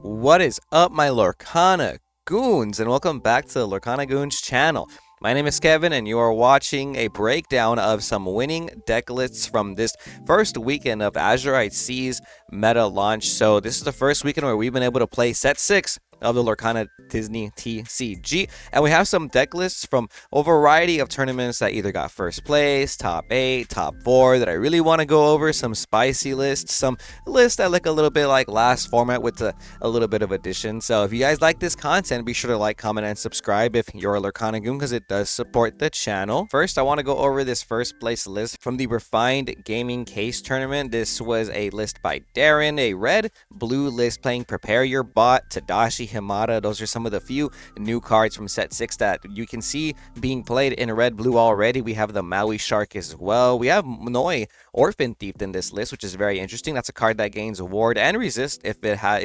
What is up, my Lorcana Goons, and welcome back to the Lorcana Goons channel. My name is Kevin, and you are watching a breakdown of some winning deck lists from this first weekend of Azurite Seas meta launch. So this is the first weekend where we've been able to play set 6 of the Lorcana Disney TCG, and we have some deck lists from a variety of tournaments that either got first place, top 8, top 4 that I really want to go over, some spicy lists, some lists that look a little bit like last format with a little bit of addition. So if you guys like this content, be sure to like, comment, and subscribe if you're a Lorcana Goon, because it does support the channel. First, I want to go over this first place list from the Refined Gaming Case Tournament. This was a list by Darren, a red-blue list playing Prepare Your Bot, Tadashi Himada. Those are some of the few new cards from set 6 that you can see being played in red-blue already. We have the Maui Shark as well. We have Noi Orphan Thief in this list, which is very interesting. That's a card that gains ward and resist if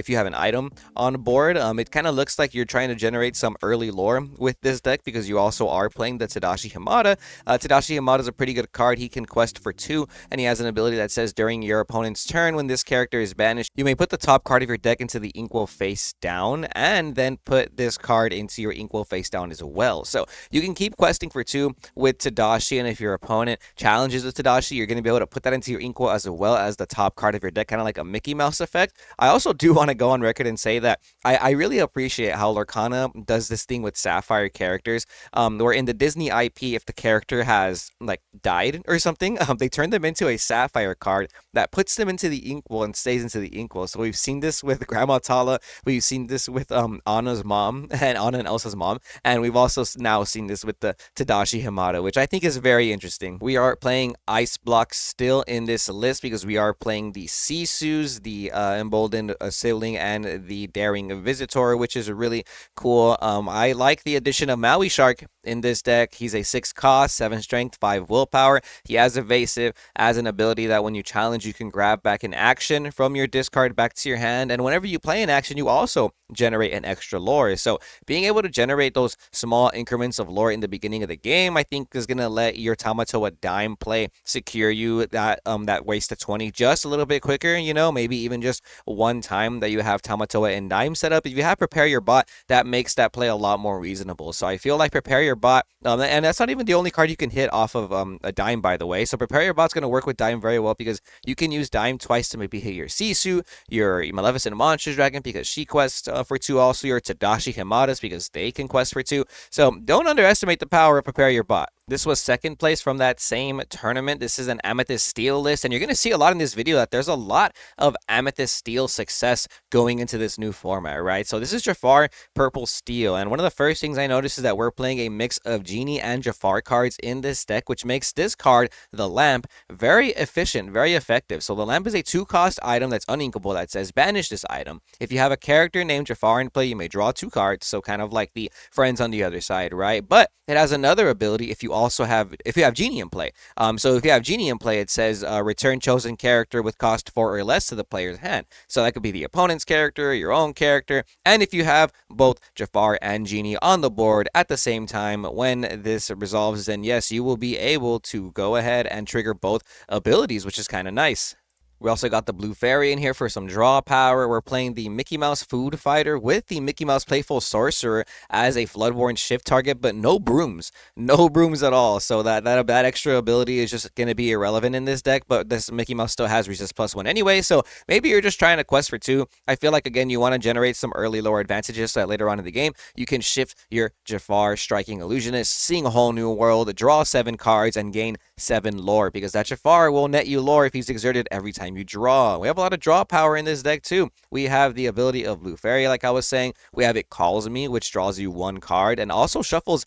you have an item on board. It kind of looks like you're trying to generate some early lore with this deck because you also are playing the Tadashi Himada. Tadashi Himada is a pretty good card. He can quest for 2, and he has an ability that says during your opponent's turn, when this character is banished, you may put the top card of your deck into the inkwell face down, and then put this card into your inkwell face down as well. So you can keep questing for 2 with Tadashi, and if your opponent challenges with Tadashi, you're going to be able to put that into your inkwell as well as the top card of your deck, kind of like a Mickey Mouse effect. I also do want to go on record and say that I really appreciate how Lorcana does this thing with Sapphire characters, where in the Disney IP, if the character has like died or something, they turn them into a Sapphire card that puts them into the inkwell and stays into the inkwell. So we've seen this with Grandma Tala, we've seen this with Anna's mom and Anna and Elsa's mom, and we've also now seen this with the Tadashi Himada, which I think is very interesting. We are playing Ice Blocks still in this list because we are playing the Sisus, the Emboldened Sibling, and the Daring Visitor, which is really cool. I like the addition of Maui Shark in this deck. He's a 6 cost, 7 strength, 5 willpower. He has evasive as an ability that when you challenge, you can grab back an action from your discard back to your hand, and whenever you play an action, you also generate an extra lore. So being able to generate those small increments of lore in the beginning of the game, I think is going to let your Tamatoa Dime play secure you that waste of 20 just a little bit quicker, maybe even just one time that you have Tamatoa and Dime set up. If you have Prepare Your Bot, that makes that play a lot more reasonable. So I feel like Prepare Your Bot, and that's not even the only card you can hit off of a Dime, by the way. So Prepare Your Bot's going to work with Dime very well because you can use Dime twice to maybe hit your Sisu, your Maleficent Monster Dragon because she quests for 2, also your Tadashi Himadas because they can quest for 2. So don't underestimate the power of Prepare Your Bot. This was second place from that same tournament. This is an Amethyst Steel list, and you're going to see a lot in this video that there's a lot of Amethyst Steel success going into this new format, right? So this is Jafar Purple Steel, and one of the first things I noticed is that we're playing a mix of Genie and Jafar cards in this deck, which makes this card, the Lamp, very efficient, very effective. So the Lamp is a 2-cost item that's uninkable that says banish this item. If you have a character named Jafar in play, you may draw 2 cards, so kind of like the friends on the other side, right? But it has another ability if you have Genie in play. So if you have Genie in play, it says return chosen character with cost 4 or less to the player's hand. So that could be the opponent's character, your own character, and if you have both Jafar and Genie on the board at the same time when this resolves, then yes, you will be able to go ahead and trigger both abilities, which is kind of nice. We also got the Blue Fairy in here for some draw power. We're playing the Mickey Mouse Food Fighter with the Mickey Mouse Playful Sorcerer as a Floodborn shift target, but no brooms. No brooms at all. So that extra ability is just going to be irrelevant in this deck, but this Mickey Mouse still has Resist +1 anyway, so maybe you're just trying to quest for 2. I feel like, again, you want to generate some early lore advantages so that later on in the game, you can shift your Jafar Striking Illusionist, seeing a whole new world, draw 7 cards, and gain 7 lore, because that Jafar will net you lore if he's exerted every time you draw. We have a lot of draw power in this deck too. We have the ability of Blue Fairy, like I was saying. We have It Calls Me, which draws you 1 card and also shuffles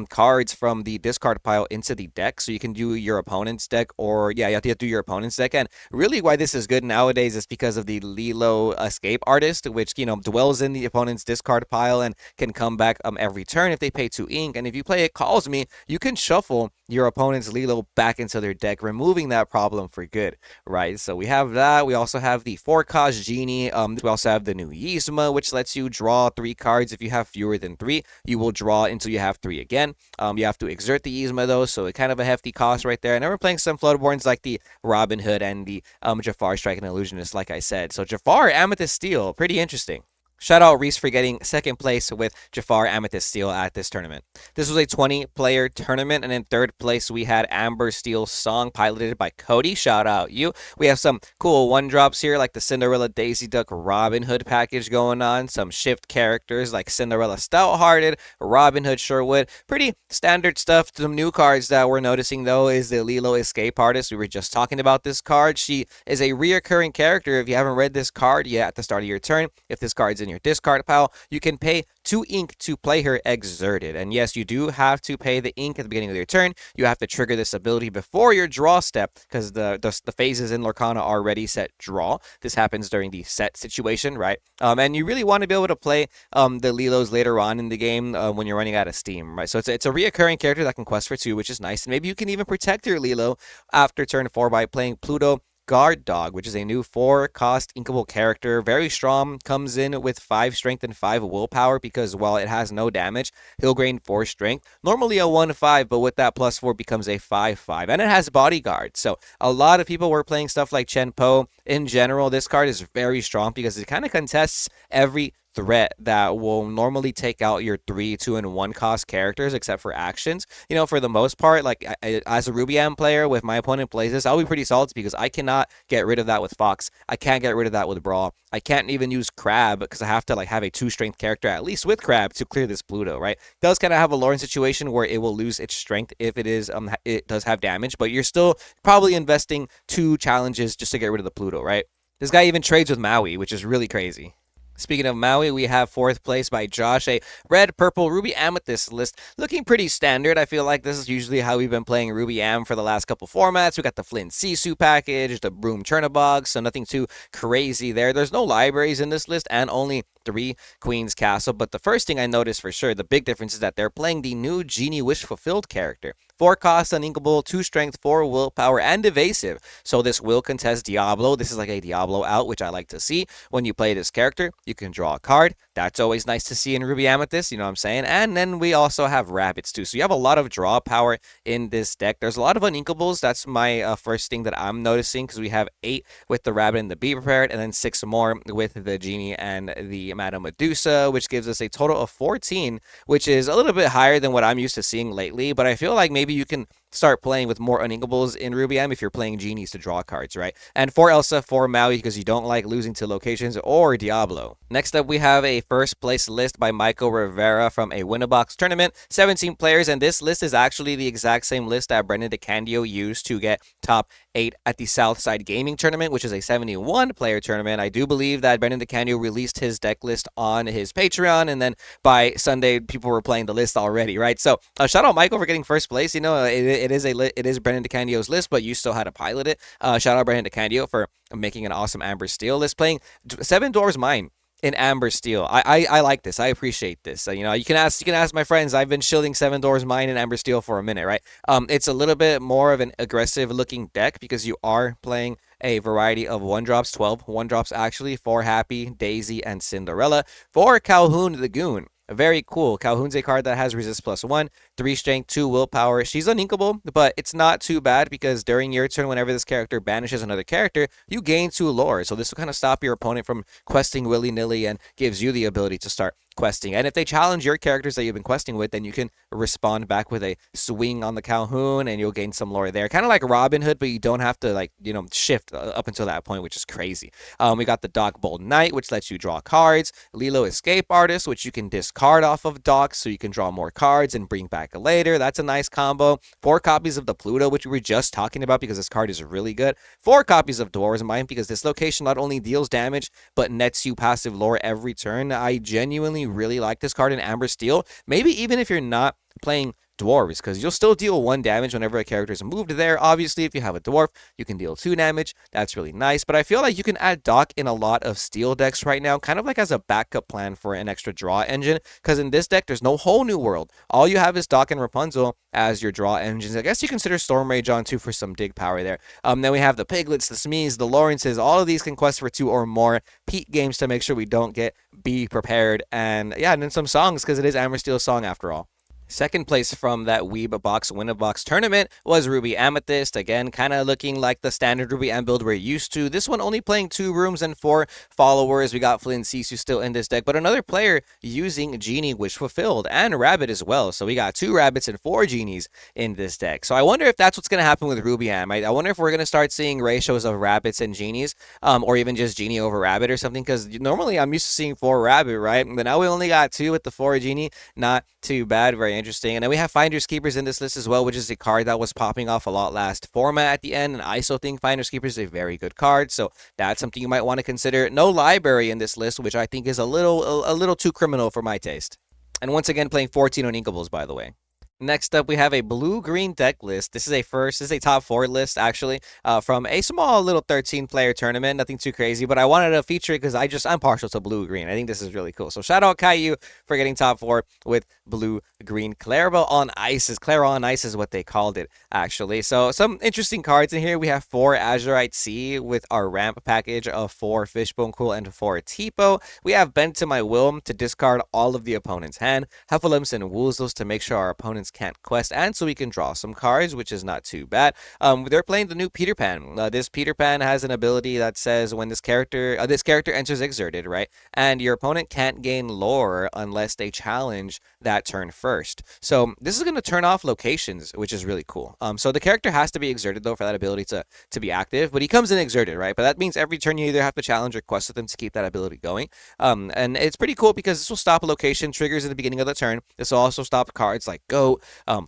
cards from the discard pile into the deck, so you can do your opponent's deck, or you have to do your opponent's deck. And really why this is good nowadays is because of the Lilo Escape Artist, which dwells in the opponent's discard pile and can come back every turn if they pay 2 ink. And if you play It Calls Me, you can shuffle your opponent's Lilo back into their deck, removing that problem for good, right? So we have that. We also have the 4-cost Genie. We also have the new Yzma, which lets you draw 3 cards. If you have fewer than 3, you will draw until you have 3 again. You have to exert the Yzma though, so it kind of a hefty cost right there. And then we're playing some Floodborns like the Robin Hood and the Jafar Striking Illusionist, like I said. So Jafar Amethyst Steel, pretty interesting. Shout out Reese for getting second place with Jafar Amethyst Steel at this tournament. This was a 20-player tournament, and in third place we had Amber Steel Song piloted by Cody. Shout out you. We have some cool one-drops here like the Cinderella Daisy Duck Robin Hood package going on, some shift characters like Cinderella Stouthearted, Robin Hood Sherwood. Pretty standard stuff. Some new cards that we're noticing though is the Lilo Escape Artist. We were just talking about this card. She is a reoccurring character. If you haven't read this card yet at the start of your turn, if this card's in your discard pile, you can pay 2 ink to play her Exerted. And yes, you do have to pay the ink at the beginning of your turn. You have to trigger this ability before your draw step because the phases in Lorcana are already set draw. This happens during the set situation, right? And you really want to be able to play the Lilos later on in the game when you're running out of steam, right? So it's a reoccurring character that can quest for 2, which is nice. And maybe you can even protect your Lilo after turn 4 by playing Pluto Guard Dog, which is a new 4-cost inkable character. Very strong, comes in with 5 strength and 5 willpower because while it has no damage, he'll gain 4 strength. Normally a 1-5, but with that +4 becomes a 5-5. And it has bodyguard. So a lot of people were playing stuff like Chen Po. In general, this card is very strong because it kind of contests every threat that will normally take out your 3 2-and-1 cost characters except for actions. You know, for the most part, like as a Rubiam player, with my opponent plays this, I'll be pretty salty because I cannot get rid of that with Fox. I can't get rid of that with Brawl. I can't even use Crab because I have to like have a 2-strength character at least with Crab to clear this Pluto, right? It does kind of have a Lauren situation where it will lose its strength if it does have damage, but you're still probably investing 2 challenges just to get rid of the Pluto, right? This guy even trades with Maui, which is really crazy. Speaking of Maui, we have 4th place by Josh, a red, purple, ruby amethyst list. Looking pretty standard. I feel like this is usually how we've been playing Ruby Am for the last couple formats. We got the Flynn Sisu package, the Broom Chernabog, so nothing too crazy there. There's no libraries in this list and only 3 Queen's Castle. But the first thing I noticed for sure, the big difference is that they're playing the new Genie Wish Fulfilled character. 4 cost, uninkable, 2 strength, 4 willpower, and evasive. So this will contest Diablo. This is like a Diablo out, which I like to see. When you play this character, you can draw a card. That's always nice to see in Ruby Amethyst, you know what I'm saying? And then we also have rabbits too. So you have a lot of draw power in this deck. There's a lot of uninkables. That's my first thing that I'm noticing because we have 8 with the rabbit and the bee prepared, and then 6 more with the genie and the Madame Medusa, which gives us a total of 14, which is a little bit higher than what I'm used to seeing lately. But I feel like maybe you can start playing with more uninkables in Ruby M if you're playing genies to draw cards, right? And for Elsa, for Maui, because you don't like losing to locations, or Diablo. Next up, we have a first place list by Michael Rivera from a Winnabox tournament. 17 players, and this list is actually the exact same list that Brendan DeCandio used to get top 8 at the Southside Gaming Tournament, which is a 71-player tournament. I do believe that Brendan DeCandio released his deck list on his Patreon, and then by Sunday, people were playing the list already, right? So, shout out Michael for getting first place. You know, it is Brendan DeCandio's list, but you still had to pilot it. Shout out Brendan DeCandio for making an awesome Amber Steel list, playing 7 Dwarves Mine in Amber Steel. I like this. I appreciate this. You know, you can ask my friends. I've been shielding 7 Dwarves Mine in Amber Steel for a minute, right? It's a little bit more of an aggressive looking deck because you are playing a variety of 1-drops, 12 1-drops actually, for Happy, Daisy, and Cinderella. For Calhoun the Goon. Very cool. Calhoun's a card that has resist +1, 3 strength, 2 willpower. She's uninkable, but it's not too bad because during your turn, whenever this character banishes another character, you gain 2 lore. So this will kind of stop your opponent from questing willy-nilly and gives you the ability to start questing. And if they challenge your characters that you've been questing with, then you can respond back with a swing on the Calhoun and you'll gain some lore there. Kind of like Robin Hood, but you don't have to, like, you know, shift up until that point, which is crazy. We got the Dock Bold Knight, which lets you draw cards. Lilo Escape Artist, which you can discard off of Dock so you can draw more cards and bring back later. That's a nice combo. 4 copies of the Pluto, which we were just talking about because this card is really good. 4 copies of Dwarves Mine because this location not only deals damage, but nets you passive lore every turn. I genuinely really like this card in Amber Steel. Maybe even if you're not playing dwarves, because you'll still deal 1 damage whenever a character is moved there. Obviously, if you have a dwarf, you can deal 2 damage. That's really nice. But I feel like you can add Dock in a lot of steel decks right now, kind of like as a backup plan for an extra draw engine, because in this deck, there's no whole new world. All you have is Dock and Rapunzel as your draw engines. I guess you consider Storm Rage on too for some dig power there. Then we have the Piglets, the Smees, the Lawrences. All of these can quest for 2 or more Pete games to make sure we don't get Be Prepared. And yeah, and then some songs, because it is Amber Steel's song after all. Second place from that Weeb Box Win-a-Box tournament was Ruby Amethyst. Again, kind of looking like the standard Ruby Am build we're used to. This one only playing 2 rooms and 4 followers. We got Flynn Sisu still in this deck, but another player using Genie Wish Fulfilled and Rabbit as well. So we got 2 Rabbits and 4 Genies in this deck. So I wonder if that's what's going to happen with Ruby Am. I wonder if we're going to start seeing ratios of Rabbits and Genies, or even just Genie over Rabbit or something, because normally I'm used to seeing 4 Rabbit, right? But now we only got 2 with the 4 Genie. Not too bad, very interesting. And then we have Finders Keepers in this list as well, which is a card that was popping off a lot last format at the end, and I also think Finders Keepers is a very good card, so that's something you might want to consider. No library in this list, which I think is a little too criminal for my taste. And once again, playing 14 Uninkables, by the way. Next up, we have a blue-green deck list. This is a top 4 list, actually, from a small little 13-player tournament. Nothing too crazy, but I wanted to feature it because I'm partial to blue-green. I think this is really cool. So shout out Caillou for getting top 4 with blue-green. Clarabelle on Ice is what they called it, actually. So some interesting cards in here. We have 4 Azurite Sea with our ramp package of 4 Fishbone Quill and 4 Tipo. We have Bend to My Will to discard all of the opponent's hand. Heffalumps and Woozles to make sure our opponents can't quest, and so we can draw some cards, which is not too bad. They're playing the new Peter Pan. This Peter Pan has an ability that says when this character enters Exerted, right, and your opponent can't gain lore unless they challenge that turn first. So this is going to turn off locations, which is really cool. So the character has to be exerted though for that ability to be active, but he comes in exerted, right? But that means every turn you either have to challenge or quest with him to keep that ability going. And it's pretty cool because this will stop a location triggers at the beginning of the turn. This will also stop cards like Goat,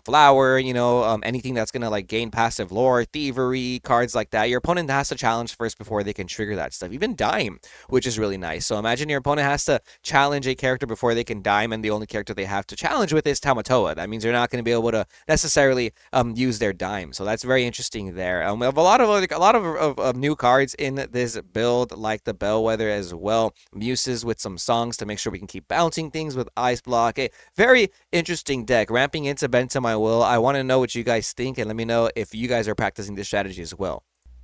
Flower, anything that's gonna like gain passive lore, Thievery, cards like that. Your opponent has to challenge first before they can trigger that stuff. Even Dime, which is really nice. So imagine your opponent has to challenge a character before they can Dime, and the only character they have to challenge with is Tamatoa. That means they're not going to be able to necessarily use their Dime. So that's very interesting there. We have a lot of new cards in this build, like the Bellwether as well. Muses with some songs to make sure we can keep bouncing things with Ice Block. A very interesting deck. Ramping into Bend to My Will. I want to know what you guys think, and let me know if you guys are practicing this strategy as well.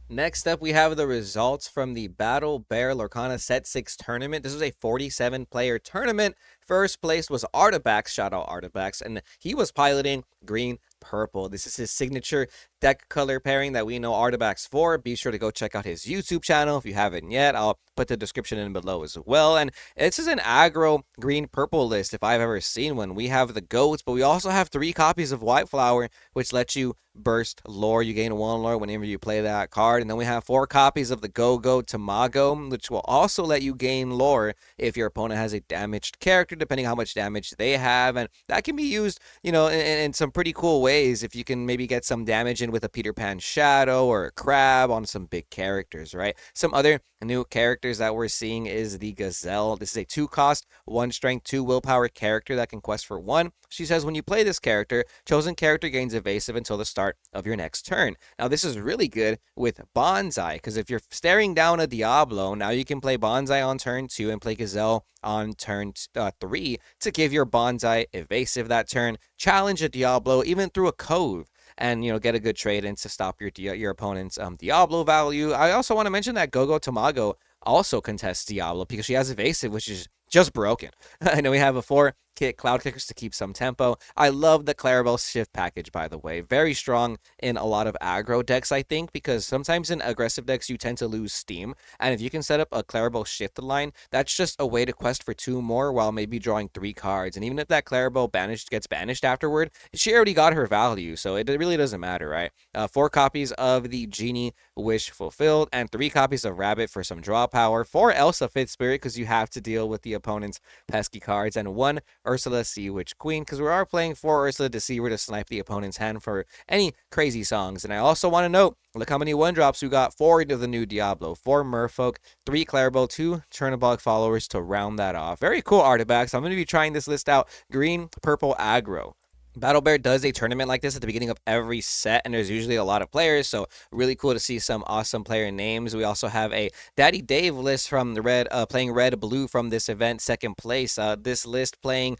Next up, we have the results from the Battle Bear Lorcana Set 6 tournament. This was a 47-player tournament. First place was Artabax, shout out Artabax, and he was piloting green purple. This is his signature deck color pairing that we know Artabax for. Be sure to go check out his YouTube channel if you haven't yet. I'll put the description in below as well. And this is an aggro green purple list if I've ever seen one. We have the goats, but we also have 3 copies of White Flower, which lets you burst lore. You gain 1 lore whenever you play that card. And then we have 4 copies of the Go-Go Tamago, which will also let you gain lore if your opponent has a damaged character, depending on how much damage they have. And that can be used, in some pretty cool ways if you can maybe get some damage in with a Peter Pan Shadow or a Crab on some big characters, right? Some other new characters that we're seeing is the Gazelle. This is a 2-cost, 1 strength, 2 willpower character that can quest for 1. She says when you play this character, chosen character gains evasive until the start of your next turn. Now this is really good with Bonsai, because if you're staring down a Diablo, now you can play Bonsai on turn 2 and play Gazelle on turn 3 to give your Bonsai evasive that turn, challenge a Diablo even through a cove, and get a good trade in to stop your opponent's Diablo value. I also want to mention that Go-Go Tamago also contests Diablo because she has evasive, which is just broken. I know we have a 4 Cloud Kickers to keep some tempo. I love the Clarabelle Shift package, by the way. Very strong in a lot of aggro decks, I think, because sometimes in aggressive decks you tend to lose steam, and if you can set up a Clarabelle Shift line, that's just a way to quest for 2 more while maybe drawing 3 cards. And even if that Clarabelle gets banished afterward, she already got her value, so it really doesn't matter, right? 4 copies of the Genie Wish Fulfilled, and 3 copies of Rabbit for some draw power, 4 Elsa Fit Spirit because you have to deal with the opponent's pesky cards, and 1 Ursula Sea Witch Queen, because we are playing 4 Ursula Deceiver to snipe the opponent's hand for any crazy songs. And I also want to note, look how many 1-drops we got. 4 of the new Diablo, 4 Merfolk, 3 Clarabelle, 2 Chernobog followers to round that off. Very cool artifacts. I'm going to be trying this list out. Green, purple, aggro. Battle Bear does a tournament like this at the beginning of every set, and there's usually a lot of players, so really cool to see some awesome player names. We also have a Daddy Dave list from the playing red blue from this event, second place. This list playing,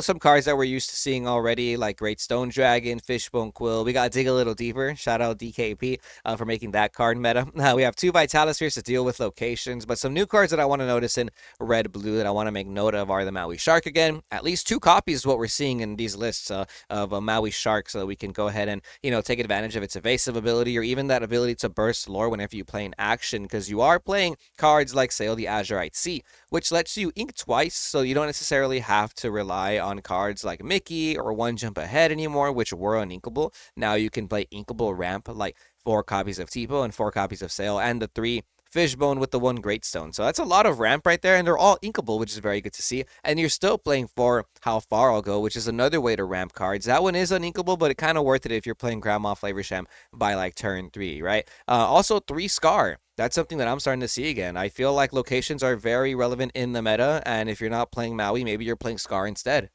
some cards that we're used to seeing already, like Great Stone Dragon, Fishbone Quill. We got Dig a Little Deeper. Shout out DKP for making that card meta. We have 2 Vitalispheres to deal with locations, but some new cards that I want to notice in red blue that I want to make note of are the Maui Shark again. At least 2 copies is what we're seeing in these lists. of a Maui Shark so that we can go ahead and, take advantage of its evasive ability, or even that ability to burst lore whenever you play an action, because you are playing cards like Sail the Azurite Sea, which lets you ink twice, so you don't necessarily have to rely on cards like Mickey or One Jump Ahead anymore, which were uninkable. Now you can play inkable ramp like 4 copies of Tipo and 4 copies of Sail, and the 3 Fishbone with the 1 Great Stone. So that's a lot of ramp right there, and they're all inkable, which is very good to see. And you're still playing for How Far I'll Go, which is another way to ramp cards. That one is uninkable, but it kind of worth it if you're playing Grandma Flavorsham by like turn 3, right? Also, 3 Scar. That's something that I'm starting to see again. I feel like locations are very relevant in the meta, and if you're not playing Maui, maybe you're playing Scar instead.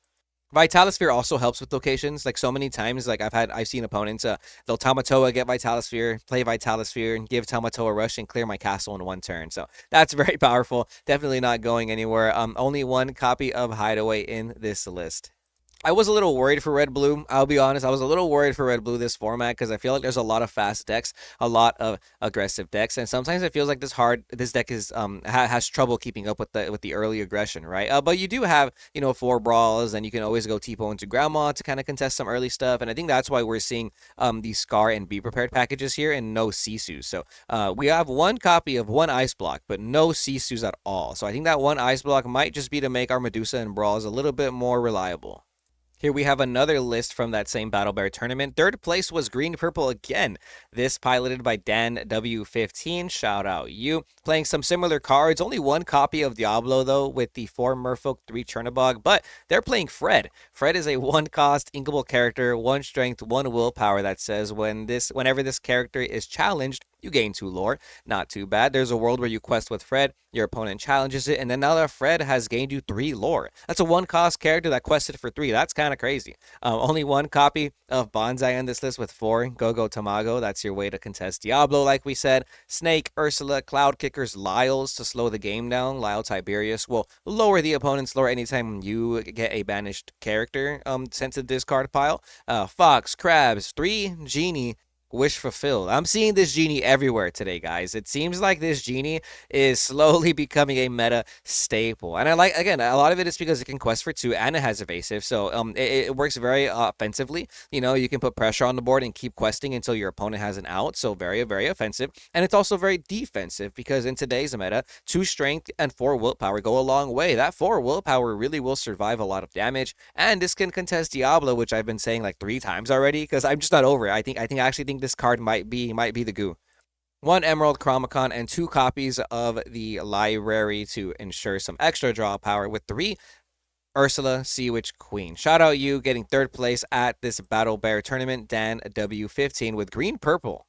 Vitalisphere also helps with locations. Like so many times, like I've seen opponents, they'll Tamatoa, get Vitalisphere, play Vitalisphere, and give Tamatoa rush and clear my castle in 1 turn. So that's very powerful. Definitely not going anywhere. Only 1 copy of Hideaway in this list. I was a little worried for Red Blue. I'll be honest. I was a little worried for Red Blue this format because I feel like there's a lot of fast decks, a lot of aggressive decks, and sometimes it feels like this deck is has trouble keeping up with the early aggression, right? But you do have 4 brawls, and you can always go T-Pole into Grandma to kind of contest some early stuff, and I think that's why we're seeing these Scar and Be Prepared packages here and no Sisus. So we have 1 copy of 1 Ice Block, but no Sisus at all. So I think that 1 Ice Block might just be to make our Medusa and Brawls a little bit more reliable. Here we have another list from that same Battle Bear tournament. Third place was Green Purple again. This piloted by Dan W15. Shout out you. Playing some similar cards. Only 1 copy of Diablo though, with the 4 Merfolk, 3 Chernobog. But they're playing Fred. Fred is a 1 cost inkable character, 1 strength, 1 willpower that says whenever this character is challenged, you gain 2 lore. Not too bad. There's a world where you quest with Fred, your opponent challenges it, and then now that Fred has gained you 3 lore. That's a 1 cost character that quested for 3. That's kind of crazy. Only 1 copy of Bonsai on this list with 4 Go-Go Tamago. That's your way to contest Diablo, like we said. Snake, Ursula, Cloud Kickers, Lyles to slow the game down. Lyle Tiberius will lower the opponent's lore anytime you get a banished character sent to the discard pile. Fox, Crabs, 3 Genie, Wish fulfilled. I'm seeing this genie everywhere today, guys. It seems like this genie is slowly becoming a meta staple. And I like, again, a lot of it is because it can quest for 2 and it has evasive. So it works very offensively. You can put pressure on the board and keep questing until your opponent has an out. So very, very offensive. And it's also very defensive because in today's meta, 2 strength and 4 willpower go a long way. That 4 willpower really will survive a lot of damage. And this can contest Diablo, which I've been saying like 3 times already because I'm just not over it. I actually think this card might be the goo. 1 Emerald Chromacon and 2 copies of the library to ensure some extra draw power with 3 Ursula, Sea Witch, Queen. Shout out you getting 3rd place at this Battle Bear tournament, Dan W15 with Green Purple.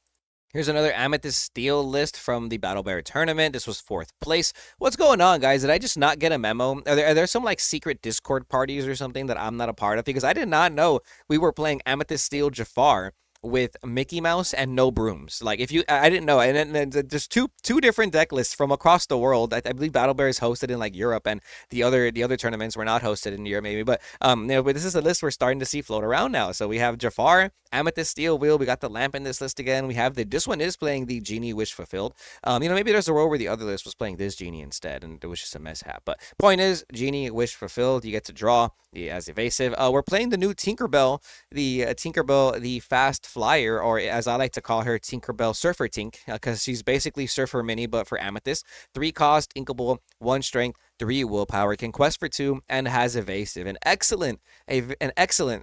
Here's another Amethyst Steel list from the Battle Bear tournament. This was 4th place. What's going on, guys? Did I just not get a memo? Are there some like secret Discord parties or something that I'm not a part of? Because I did not know we were playing Amethyst Steel Jafar with Mickey Mouse and no brooms. Like I didn't know, and then there's two different deck lists from across the world. I believe Battle Bear is hosted in like Europe, and the other tournaments were not hosted in Europe, maybe. But but this is a list we're starting to see float around now. So we have Jafar, Amethyst Steel Wheel. We got the lamp in this list again. We have this one is playing the Genie Wish Fulfilled. Maybe there's a world where the other list was playing this Genie instead, and it was just a mishap. But point is, Genie Wish Fulfilled. You get to draw as evasive. We're playing the new Tinkerbell, the fast flyer, or as I like to call her, Tinkerbell Surfer Tink, because she's basically Surfer Mini, but for Amethyst. 3 cost, inkable, 1 strength, 3 willpower, can quest for 2, and has evasive. An excellent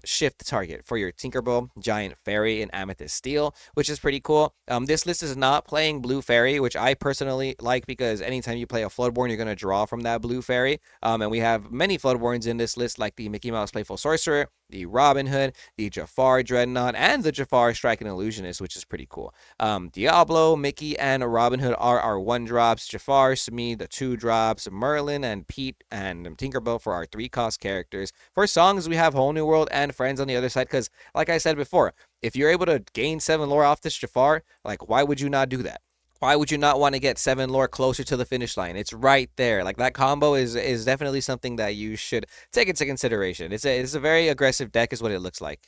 shift target for your Tinkerbell Giant Fairy in Amethyst Steel, which is pretty cool. This list is not playing Blue Fairy, which I personally like because anytime you play a Floodborn, you're going to draw from that Blue Fairy. And we have many Floodborns in this list, like the Mickey Mouse Playful Sorcerer, the Robin Hood, the Jafar Dreadnought, and the Jafar Striking Illusionist, which is pretty cool. Diablo, Mickey, and Robin Hood are our 1-drops. Jafar, Smee, the 2-drops. Merlin and Pete and Tinkerbell for our 3-cost characters. For songs, we have Whole New World and Friends on the other side, because, like I said before, if you're able to gain 7 lore off this Jafar, like, why would you not do that? Why would you not want to get 7 lore closer to the finish line? It's right there. Like, that combo is definitely something that you should take into consideration. It's a very aggressive deck is what it looks like.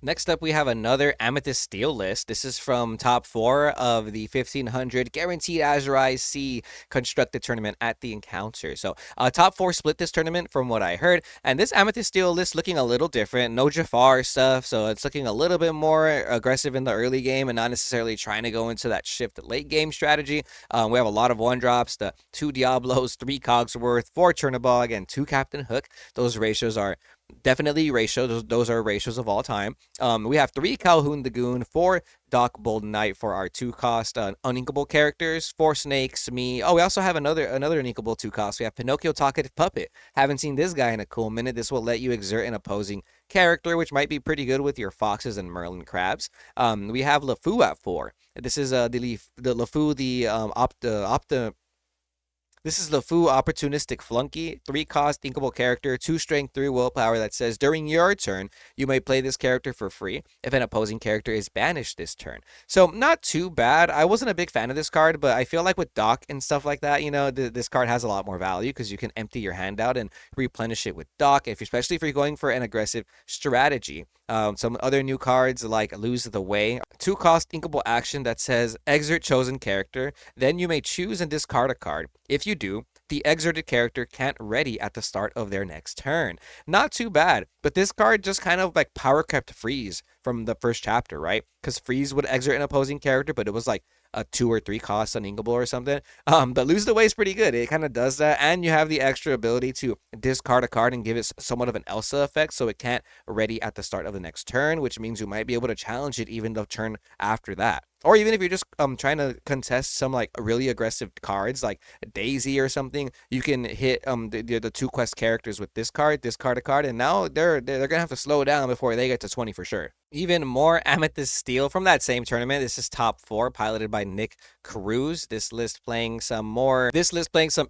Next up, we have another Amethyst Steel list. This is from top 4 of the 1500 Guaranteed Azurize C constructed tournament at the Encounter. So, top 4 split this tournament from what I heard. And this Amethyst Steel list looking a little different. No Jafar stuff, so it's looking a little bit more aggressive in the early game and not necessarily trying to go into that shift late game strategy. We have a lot of 1-drops, the 2 Diablos, 3 Cogsworth, 4 Chernobog, and 2 Captain Hook. Those ratios are definitely ratios. Those are ratios of all time. We have 3 Calhoun the Goon, 4 Doc Bold Knight for our 2-cost uninkable characters, 4 Snakes, me. Oh, we also have another uninkable 2-cost. We have Pinocchio Talkative Puppet. Haven't seen this guy in a cool minute. This will let you exert an opposing character, which might be pretty good with your foxes and Merlin crabs. We have LeFou at 4. This is the LeFou, the this is LeFou Opportunistic Flunky, 3-cost inkable character, 2 strength, 3 willpower that says during your turn, you may play this character for free if an opposing character is banished this turn. So not too bad. I wasn't a big fan of this card, but I feel like with Doc and stuff like that, you know, this card has a lot more value because you can empty your hand out and replenish it with Doc, especially if you're going for an aggressive strategy. Some other new cards like Lose the Way, 2-cost inkable action that says exert chosen character, then you may choose and discard a card. If you do, the exerted character can't ready at the start of their next turn. Not too bad, but this card just kind of like power kept Freeze from the first chapter, right? Because Freeze would exert an opposing character, but it was like a 2 or 3 cost uninkable or something. But Lose the Way is pretty good. It kind of does that, and you have the extra ability to discard a card and give it somewhat of an Elsa effect, so it can't ready at the start of the next turn, which means you might be able to challenge it even the turn after that. Or even if you're just trying to contest some like really aggressive cards like Daisy or something, you can hit the 2 quest characters with this card, discard a card, and now they're gonna have to slow down before they get to 20 for sure. Even more Amethyst Steel from that same tournament. This is top 4, piloted by Nick Cruz. This list playing some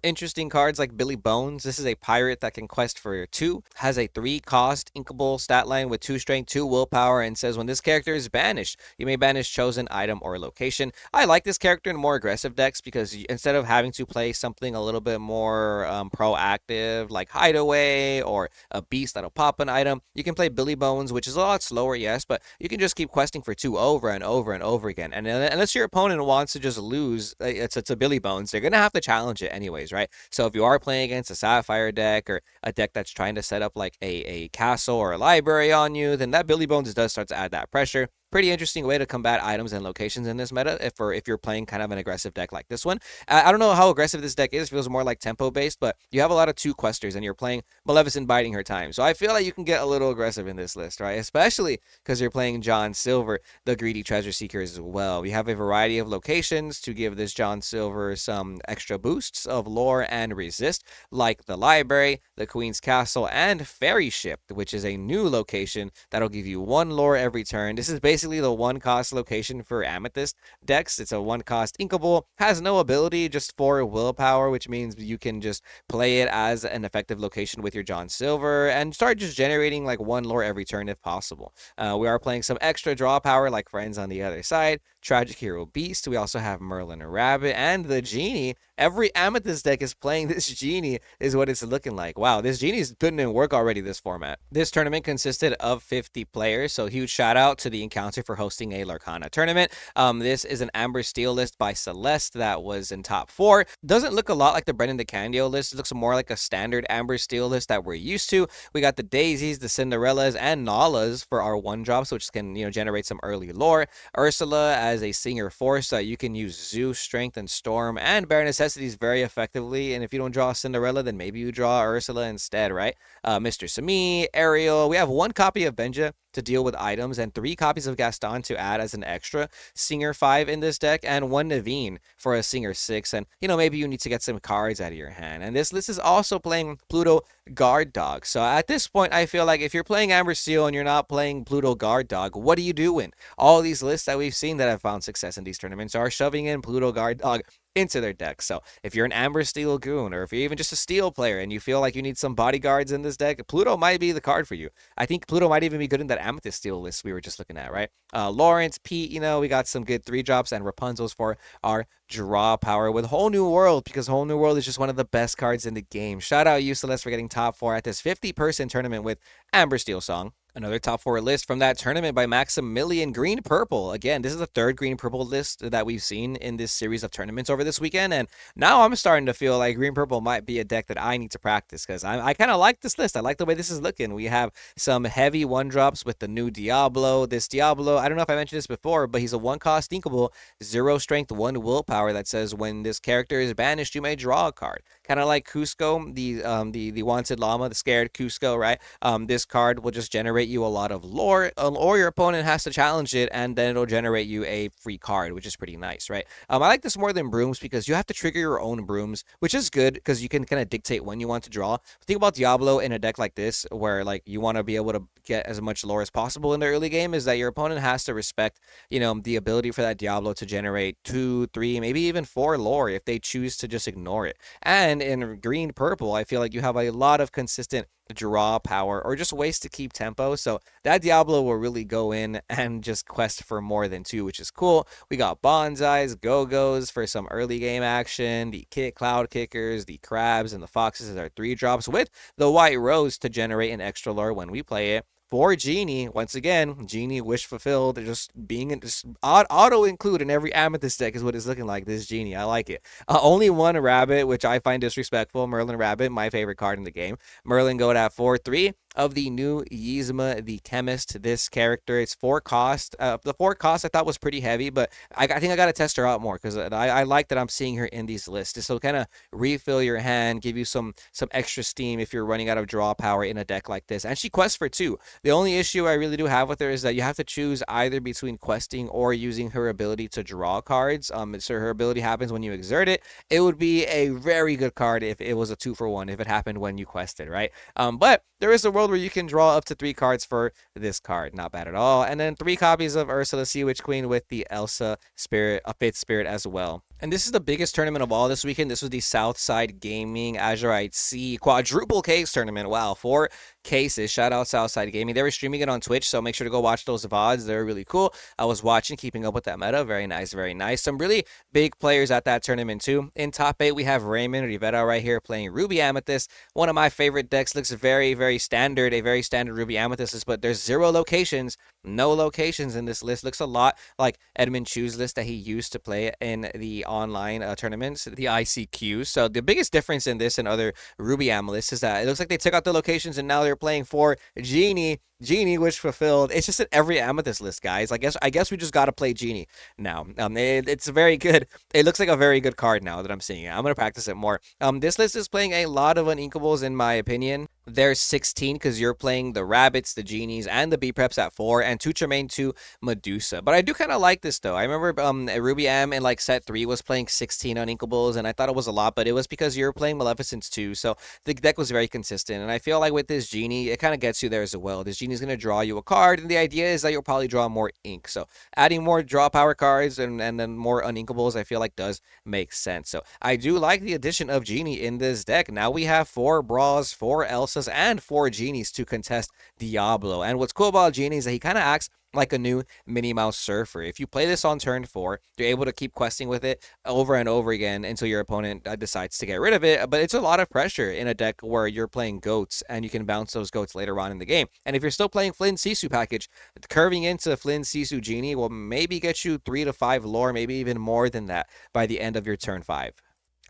interesting cards like Billy Bones. This is a pirate that can quest for 2, has a 3-cost inkable stat line with 2 strength, 2 willpower, and says when this character is banished, you may banish chosen item or location. I like this character in more aggressive decks because instead of having to play something a little bit more proactive like Hideaway or a beast that'll pop an item, you can play Billy Bones, which is a lot slower, yes, but you can just keep questing for 2 over and over and over again. And unless your opponent wants to just lose, it's a Billy Bones, they're going to have to challenge it anyways, right? So if you are playing against a Sapphire deck or a deck that's trying to set up like a castle or a library on you, then that Billy Bones does start to add that pressure. Pretty interesting way to combat items and locations in this meta if you're playing kind of an aggressive deck like this one. I don't know how aggressive this deck is. It feels more like tempo based, but you have a lot of 2 questers and you're playing Maleficent biding her time. So I feel like you can get a little aggressive in this list, right? Especially because you're playing John Silver, the greedy treasure seeker as well. We have a variety of locations to give this John Silver some extra boosts of lore and resist, like the library, the Queen's Castle, and Ferry Ship, which is a new location that'll give you 1 lore every turn. This is basically the 1-cost location for Amethyst decks. It's a 1-cost inkable, has no ability, just 4 willpower, which means you can just play it as an effective location with your John Silver and start just generating like 1 lore every turn if possible. We are playing some extra draw power like Friends on the other side, Tragic Hero Beast. We also have Merlin Rabbit and the Genie. Every Amethyst deck is playing this Genie is what it's looking like. Wow, this Genie's putting in work already this format. This tournament consisted of 50 players, so huge shout out to the Encounter for hosting a Lorcana tournament. This is an Amber Steel list by Celeste that was in top 4. Doesn't look a lot like the Brendan DeCandio list. It looks more like a standard Amber Steel list that we're used to. We got the Daisies, the Cinderellas, and Nalas for our 1-drops, which can generate some early lore. Ursula as a Singer Force, you can use Zeus, Strength, and Storm, and Bare Necessities very effectively. And if you don't draw Cinderella, then maybe you draw Ursula instead, right? Mr. Sami, Ariel. We have 1 copy of Benja to deal with items and 3 copies of Gaston to add as an extra. Singer 5 in this deck and 1 Naveen for a Singer 6. And, maybe you need to get some cards out of your hand. And this list is also playing Pluto Guard Dog. So at this point, I feel like if you're playing Amber Steel and you're not playing Pluto Guard Dog, what are you doing? All these lists that we've seen that have found success in these tournaments are shoving in Pluto Guard Dog into their deck. So if you're an Amber Steel Goon, or if you're even just a Steel player and you feel like you need some bodyguards in this deck, Pluto might be the card for you. I think Pluto might even be good in that Amethyst Steel list we were just looking at, right? Lawrence, Pete, we got some good 3-drops and Rapunzels for our draw power with Whole New World, because Whole New World is just one of the best cards in the game. Shout out you, Celeste, for getting top 4 at this 50-person tournament with Amber Steel Song. Another top four list from that tournament by Maximilian Green Purple. Again, this is the third Green Purple list that we've seen in this series of tournaments over this weekend. And now I'm starting to feel like Green Purple might be a deck that I need to practice because I kind of like this list. I like the way this is looking. We have some heavy one drops with the new Diablo. This Diablo, I don't know if I mentioned this before, but he's a one cost inkable, 0 strength, 1 willpower that says when this character is banished, you may draw a card. Kind of like Cusco, the wanted llama, the scared Cusco, right? This card will just generate you a lot of lore, or your opponent has to challenge it, and then it'll generate you a free card, which is pretty nice, right? I like this more than brooms because you have to trigger your own brooms, which is good because you can kind of dictate when you want to draw. Think about Diablo in a deck like this, where like you want to be able to get as much lore as possible in the early game, is that your opponent has to respect, the ability for that Diablo to generate 2, 3, maybe even 4 lore if they choose to just ignore it. And in green purple, I feel like you have a lot of consistent draw power or just ways to keep tempo. So that Diablo will really go in and just quest for more than 2, which is cool. We got bonsais, go-go's for some early game action, the cloud kickers, the crabs, and the foxes as our 3 drops with the white rose to generate an extra lore when we play it. For Genie, once again, Genie wish fulfilled, just being just auto include in every Amethyst deck is what it's looking like. This Genie, I like it. Only one Rabbit, which I find disrespectful. Merlin Rabbit, my favorite card in the game. Merlin go at 4/3 of the new Yzma the Chemist. This character, it's 4 cost. The 4 cost I thought was pretty heavy, but I think I got to test her out more because I like that I'm seeing her in these lists. So kind of refill your hand, give you some extra steam if you're running out of draw power in a deck like this. And she quests for 2. The only issue I really do have with her is that you have to choose either between questing or using her ability to draw cards. So her ability happens when you exert it. It would be a very good card if it was a 2-for-1, if it happened when you quested, right? But there is a world where you can draw up to 3 cards for this card. Not bad at all. And then 3 copies of Ursula Sea Witch Queen with the Elsa Spirit, a Fifth Spirit as well. And this is the biggest tournament of all this weekend. This was the Southside Gaming Azurite Sea Quadruple Case Tournament. Wow, 4 cases. Shout out Southside Gaming. They were streaming it on Twitch, so make sure to go watch those VODs. They're really cool. I was watching, keeping up with that meta. Very nice, very nice. Some really big players at that tournament too. In top 8, we have Raymond Rivera right here playing Ruby Amethyst. One of my favorite decks. Looks very, very standard. A very standard Ruby Amethyst, but there's 0 locations. No locations in this list. Looks a lot like Edmund Chu's list that he used to play in the online tournaments, the ICQ. So the biggest difference in this and other Ruby Amethysts is that it looks like they took out the locations and now they're playing for Genie. Genie wish fulfilled. It's just in every Amethyst list, guys. I guess we just gotta play Genie now. It's very good. It looks like a very good card now that I'm seeing it. I'm gonna practice it more. This list is playing a lot of uninkables in my opinion. There's 16 because you're playing the rabbits, the genies, and the bee preps at 4, and 2 Tremaine, 2 Medusa. But I do kind of like this though. I remember Ruby M in like set 3 was playing 16 uninkables, and I thought it was a lot, but it was because you're playing Maleficence too. So the deck was very consistent, and I feel like with this genie, it kind of gets you there as well. This genie is gonna draw you a card, and the idea is that you'll probably draw more ink. So adding more draw power cards and then more uninkables, I feel like does make sense. So I do like the addition of genie in this deck. Now we have 4 Bras, 4 Elsas, and 4 genies to contest Diablo. And what's cool about genie is that he kind of acts like a new Minnie Mouse Surfer. If you play this on turn 4, you're able to keep questing with it over and over again until your opponent decides to get rid of it. But it's a lot of pressure in a deck where you're playing goats and you can bounce those goats later on in the game. And if you're still playing Flynn Sisu package, curving into Flynn Sisu Genie will maybe get you 3 to 5 lore, maybe even more than that by the end of your turn 5.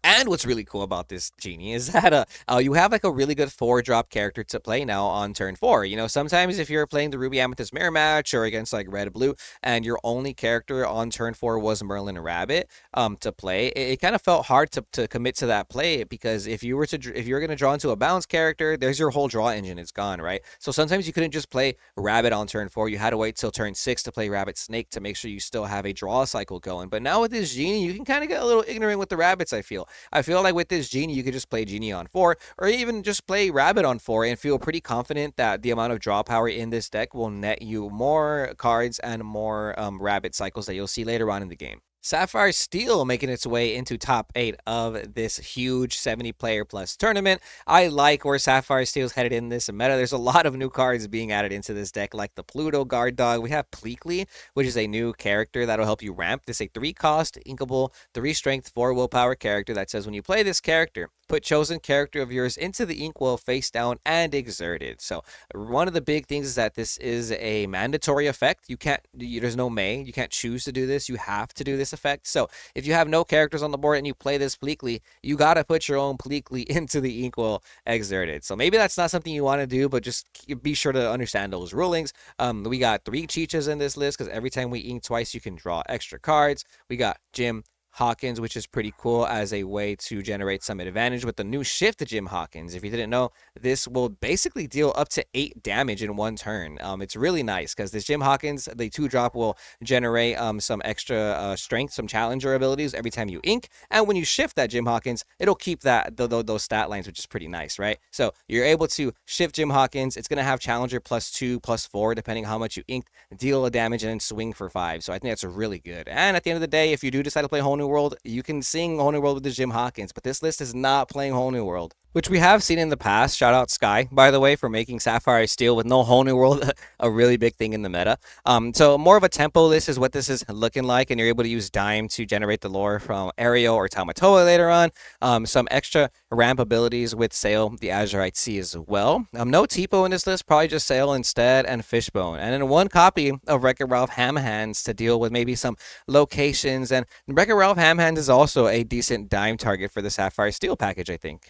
And what's really cool about this genie is that you have like a really good 4-drop character to play now on turn 4. You know, sometimes if you're playing the Ruby Amethyst mirror match or against like red blue, and your only character on turn 4 was Merlin Rabbit to play, it kind of felt hard to commit to that play because if you were gonna draw into a bounce character, there's your whole draw engine. It's gone, right? So sometimes you couldn't just play Rabbit on turn 4. You had to wait till turn 6 to play Rabbit Snake to make sure you still have a draw cycle going. But now with this genie, you can kind of get a little ignorant with the rabbits. I feel like with this genie, you could just play genie on 4 or even just play rabbit on 4 and feel pretty confident that the amount of draw power in this deck will net you more cards and more rabbit cycles that you'll see later on in the game. Sapphire Steel making its way into top 8 of this huge 70-player plus tournament. I like where Sapphire Steel is headed in this meta. There's a lot of new cards being added into this deck, like the Pluto Guard Dog. We have Pleakley, which is a new character that'll help you ramp. This is a 3-cost, inkable, 3 strength, 4 willpower character that says when you play this character, put chosen character of yours into the inkwell face down and exert it. So one of the big things is that this is a mandatory effect. There's no may. You can't choose to do this. You have to do this effect. So if you have no characters on the board and you play this Pleekly, you gotta put your own Pleekly into the inkwell exerted. So maybe that's not something you want to do, but just be sure to understand those rulings. We got 3 Cheechas in this list because every time we ink twice, you can draw extra cards. We got Jim Hawkins, which is pretty cool as a way to generate some advantage with the new shift to Jim Hawkins. If you didn't know, this will basically deal up to 8 damage in one turn. It's really nice because this Jim Hawkins, the 2-drop, will generate some extra strength, some challenger abilities every time you ink. And when you shift that Jim Hawkins, it'll keep those stat lines, which is pretty nice, right? So you're able to shift Jim Hawkins. It's going to have challenger +2, +4, depending how much you inked, deal a damage, and then swing for 5. So I think that's really good. And at the end of the day, if you do decide to play Whole New World, you can sing Whole New World with the Jim Hawkins, but this list is not playing Whole New World, which we have seen in the past. Shout out Sky, by the way, for making Sapphire Steel with no Whole New World a really big thing in the meta. So more of a tempo list is what this is looking like, and you're able to use Dime to generate the lore from Ario or Tamatoa later on. Some extra ramp abilities with Sail, the Azurite Sea as well. No Tipo in this list, probably just Sail instead, and Fishbone. And then 1 copy of Wreck-It Ralph Hamhands to deal with maybe some locations. And Wreck-It Ralph Hamhands is also a decent Dime target for the Sapphire Steel package, I think.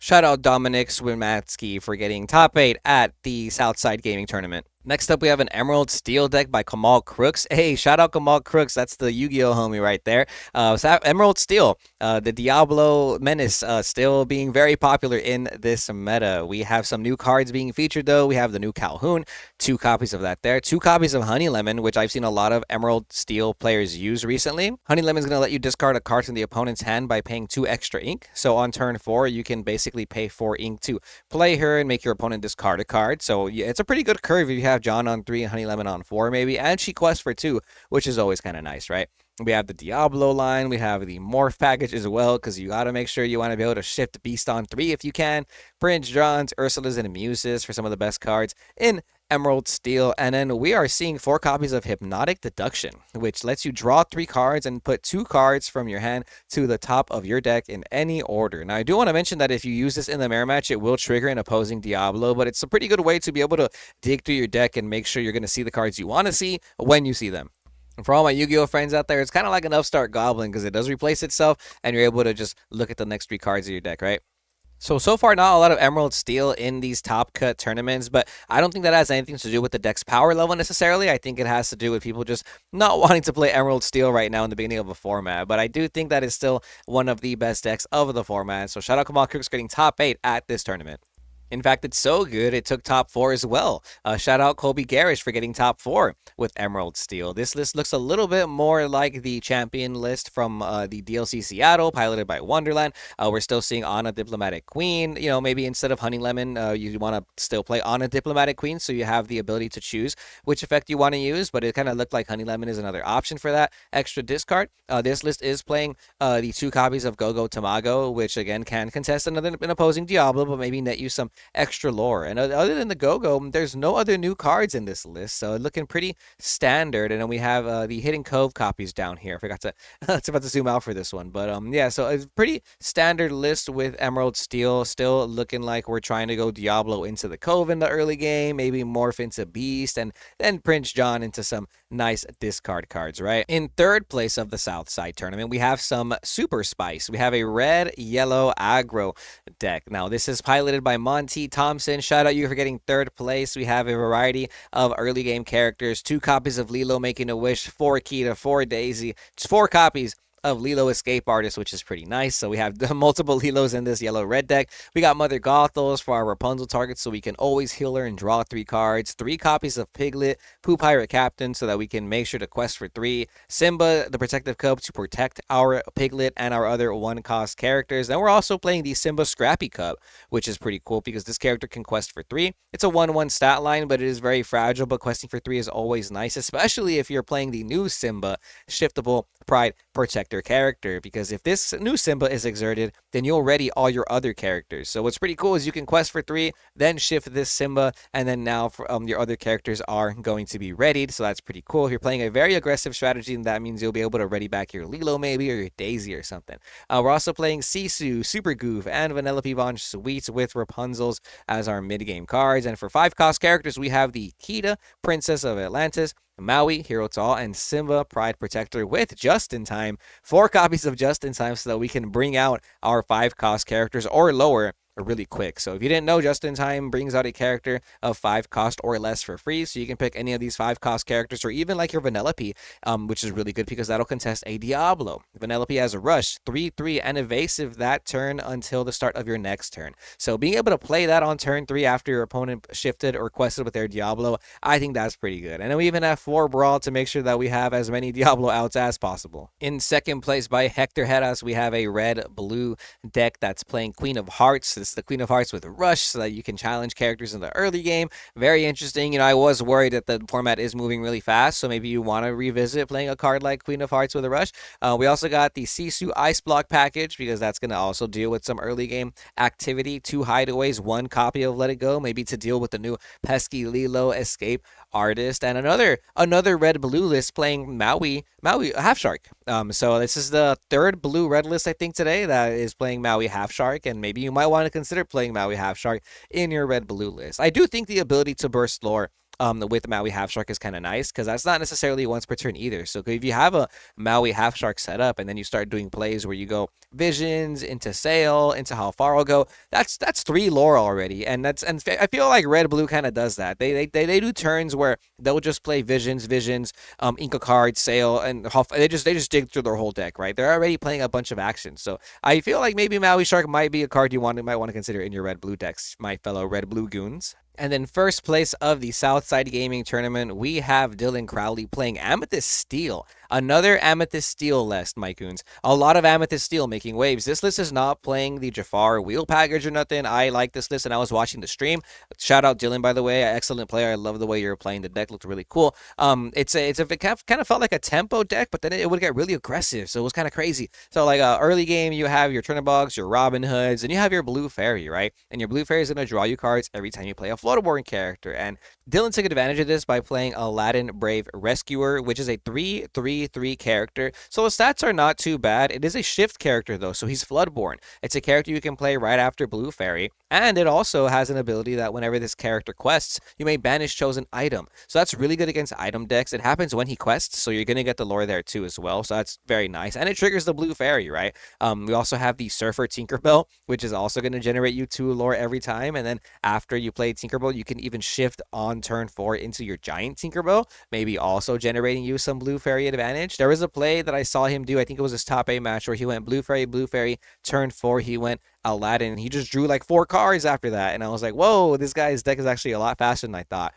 Shout out Dominic Swimatsky for getting top 8 at the Southside Gaming Tournament. Next up, we have an Emerald Steel deck by Kamal Crooks. Hey, shout out Kamal Crooks. That's the Yu-Gi-Oh homie right there. Emerald Steel, the Diablo Menace, still being very popular in this meta. We have some new cards being featured, though. We have the new Calhoun, 2 copies of that there. 2 copies of Honey Lemon, which I've seen a lot of Emerald Steel players use recently. Honey Lemon is going to let you discard a card from the opponent's hand by paying 2 extra ink. So on turn 4, you can basically pay 4 ink to play her and make your opponent discard a card. So yeah, it's a pretty good curve if you have John on 3 and Honey Lemon on 4 maybe, and she quests for 2, which is always kind of nice, right? We have the Diablo line, we have the Morph package as well, because you got to make sure you want to be able to shift Beast on 3 if you can. Prince Johns, Ursulas, and Muses for some of the best cards in Emerald Steel. And then we are seeing 4 copies of Hypnotic Deduction, which lets you draw 3 cards and put 2 cards from your hand to the top of your deck in any order. Now, I do want to mention that if you use this in the mirror match, it will trigger an opposing Diablo, but it's a pretty good way to be able to dig through your deck and make sure you're going to see the cards you want to see when you see them. And for all my Yu-Gi-Oh friends out there, it's kind of like an Upstart Goblin because it does replace itself, and you're able to just look at the next 3 cards of your deck, right? So far, not a lot of Emerald Steel in these top cut tournaments, but I don't think that has anything to do with the deck's power level necessarily. I think it has to do with people just not wanting to play Emerald Steel right now in the beginning of a format. But I do think that is still one of the best decks of the format. So shout out Kamal Crooks getting top 8 at this tournament. In fact, it's so good, it took top 4 as well. Shout out Colby Garish for getting top 4 with Emerald Steel. This list looks a little bit more like the champion list from the DLC Seattle, piloted by Wonderland. We're still seeing Anna Diplomatic Queen. You know, maybe instead of Honey Lemon, you want to still play Anna Diplomatic Queen, so you have the ability to choose which effect you want to use, but it kind of looked like Honey Lemon is another option for that extra discard. This list is playing the 2 copies of Go-Go Tamago, which again can contest an opposing Diablo, but maybe net you some extra lore. And other than the Go-Go, there's no other new cards in this list, so looking pretty standard. And then we have the Hidden Cove copies down here. I forgot to it's about to zoom out for this one, but yeah, so it's pretty standard list with Emerald Steel. Still looking like we're trying to go Diablo into the Cove in the early game, maybe morph into Beast, and then Prince John into some nice discard cards, right? In 3rd place of the Southside tournament, we have some Super Spice. We have a red, yellow aggro deck. Now, this is piloted by Monty Thompson. Shout out you for getting 3rd place. We have a variety of early game characters, 2 copies of Lilo Making a Wish, 4 Kita, 4 Daisy, 4 copies of Lilo Escape Artist, which is pretty nice. So we have multiple Lilos in this yellow-red deck. We got Mother Gothels for our Rapunzel targets, so we can always heal her and draw 3 cards. 3 copies of Piglet, Pooh Pirate Captain, so that we can make sure to quest for 3. Simba, the Protective Cub, to protect our Piglet and our other 1-cost characters. Then we're also playing the Simba Scrappy Cub, which is pretty cool because this character can quest for 3. It's a 1/1 stat line, but it is very fragile, but questing for 3 is always nice, especially if you're playing the new Simba, Shiftable Pride Protective protector character, because if this new Simba is exerted, then you'll ready all your other characters. So what's pretty cool is you can quest for 3, then shift this Simba, and then now for, your other characters are going to be readied. So that's pretty cool. If you're playing a very aggressive strategy, then that means you'll be able to ready back your Lilo maybe, or your Daisy or something. We're also playing Sisu, Super Goof, and Vanellope Von Sweets with Rapunzel's as our mid-game cards. And for 5-cost characters, we have the Kida, Princess of Atlantis, Maui, Hero to All, and Simba, Pride Protector with Just in Time. 4 copies of Just in Time so that we can bring out our 5-cost characters or lower really quick. So if you didn't know, Just in Time brings out a character of 5 cost or less for free, so you can pick any of these 5 cost characters, or even like your Vanellope, which is really good because that'll contest a Diablo. Vanellope has a Rush, 3/3, and Evasive that turn until the start of your next turn. So being able to play that on turn 3 after your opponent shifted or quested with their Diablo, I think that's pretty good. And then we even have 4 Brawl to make sure that we have as many Diablo outs as possible. In second place by Hector Heras, we have a red-blue deck that's playing Queen of Hearts. This is the Queen of Hearts with Rush, so that you can challenge characters in the early game. Very interesting. I was worried that the format is moving really fast, so maybe you want to revisit playing a card like Queen of Hearts with a Rush. We also got the Sisu Ice Block package, because that's going to also deal with some early game activity. 2 hideaways, 1 copy of Let It Go, maybe to deal with the new pesky Lilo Escape Artist, and another red-blue list playing Maui Half Shark. So this is the 3rd blue-red list, I think, today that is playing Maui Half Shark, and maybe you might want to consider playing Maui Half Shark in your red-blue list. I do think the ability to burst lore with Maui Half Shark is kind of nice, because that's not necessarily once per turn either. So if you have a Maui Half Shark set up and then you start doing plays where you go Visions into Sail into How Far I'll Go, that's 3 lore already, and I feel like Red Blue kind of does that. They do turns where they'll just play Visions, Inca Card, Sail, and they just dig through their whole deck, right? They're already playing a bunch of actions. So I feel like maybe Maui Shark might be a card you might want to consider in your Red Blue decks, my fellow Red Blue goons. And then first place of the Southside Gaming Tournament, we have Dylan Crowley playing Amethyst Steel. Another Amethyst Steel list, my goons. A lot of Amethyst Steel making waves. This list is not playing the Jafar wheel package or nothing. I like this list, and I was watching the stream. Shout out Dylan, by the way. Excellent player. I love the way you're playing. The deck looked really cool. It kind of felt like a tempo deck, but then it would get really aggressive, so it was kind of crazy. So like early game, you have your Turnabogs, your Robin Hoods, and you have your Blue Fairy, right? And your Blue Fairy is going to draw you cards every time you play a Floaterborn character. And Dylan took advantage of this by playing Aladdin Brave Rescuer, which is a 3/3/3 character. So the stats are not too bad. It is a shift character though, so he's Floodborn. It's a character you can play right after Blue Fairy, and it also has an ability that whenever this character quests, you may banish chosen item. So that's really good against item decks. It happens when he quests, so you're going to get the lore there too as well. So that's very nice, and it triggers the Blue Fairy, right? We also have the Surfer Tinkerbell, which is also going to generate you 2 lore every time, and then after you play Tinkerbell, you can even shift on turn 4 into your Giant Tinkerbell, maybe also generating you some Blue Fairy advantage. There was a play that I saw him do, I think it was his top 8 match, where he went Blue Fairy, turn 4 he went Aladdin. He just drew like 4 cards after that, and I was like, whoa, this guy's deck is actually a lot faster than I thought.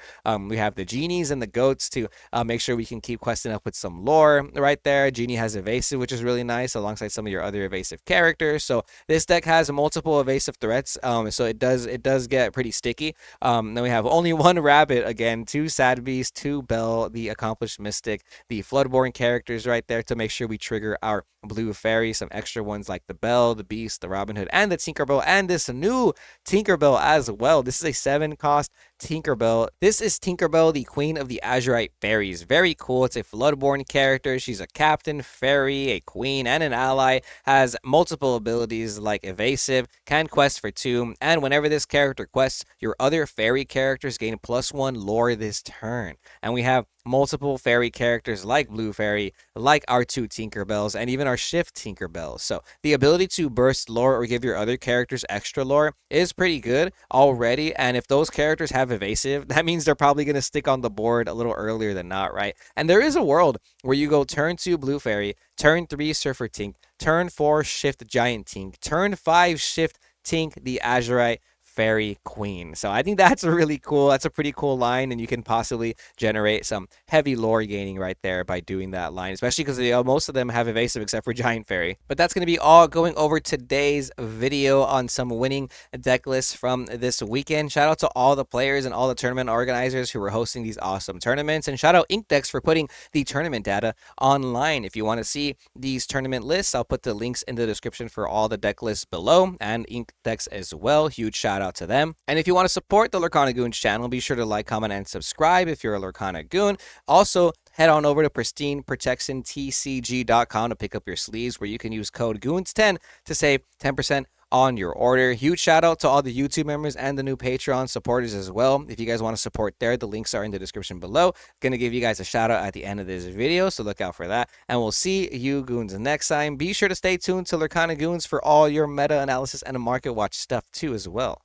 We have the Genies and the Goats to make sure we can keep questing up with some lore right there. Genie has Evasive, which is really nice, alongside some of your other evasive characters. So this deck has multiple evasive threats, so it does get pretty sticky. Then we have only 1 Rabbit, again, 2 Sad Beast, 2 Belle, the Accomplished Mystic, the Floodborn characters right there to make sure we trigger our Blue Fairy, some extra ones like the Belle, the Beast, the Robin Hood, and the Tinkerbell, and this new Tinkerbell as well. This is a 7-cost Tinkerbell. This is Tinkerbell, the Queen of the Azurite Fairies. Very cool. It's a Floodborn character. She's a captain, fairy, a queen, and an ally. Has multiple abilities like evasive, can quest for 2, and whenever this character quests, your other fairy characters gain +1 lore this turn. And we have multiple fairy characters like Blue Fairy, like our 2 Tinkerbells, and even our Shift Tinkerbells. So the ability to burst lore or give your other characters extra lore is pretty good already, and if those characters have evasive, that means they're probably going to stick on the board a little earlier than not, right? And there is a world where you go turn 2 Blue Fairy, turn 3 Surfer Tink, turn 4 Shift Giant Tink, turn 5 Shift Tink the Azurite Fairy Queen. So I think that's really cool. That's a pretty cool line, and you can possibly generate some heavy lore gaining right there by doing that line, especially because most of them have evasive except for Giant Fairy. But that's going to be all going over today's video on some winning deck lists from this weekend. Shout out to all the players and all the tournament organizers who were hosting these awesome tournaments, and shout out Inkdex for putting the tournament data online. If you want to see these tournament lists, I'll put the links in the description for all the deck lists below, and Inkdex as well. Huge shout out to them. And if you want to support the Lorcana Goons channel, be sure to like, comment, and subscribe if you're a Lorcana Goon. Also, head on over to pristineprotectiontcg.com to pick up your sleeves, where you can use code GOONS10 to save 10% on your order. Huge shout out to all the YouTube members and the new Patreon supporters as well. If you guys want to support there, the links are in the description below. Gonna give you guys a shout out at the end of this video, so look out for that. And we'll see you goons next time. Be sure to stay tuned to Lorcana Goons for all your meta analysis and market watch stuff too as well.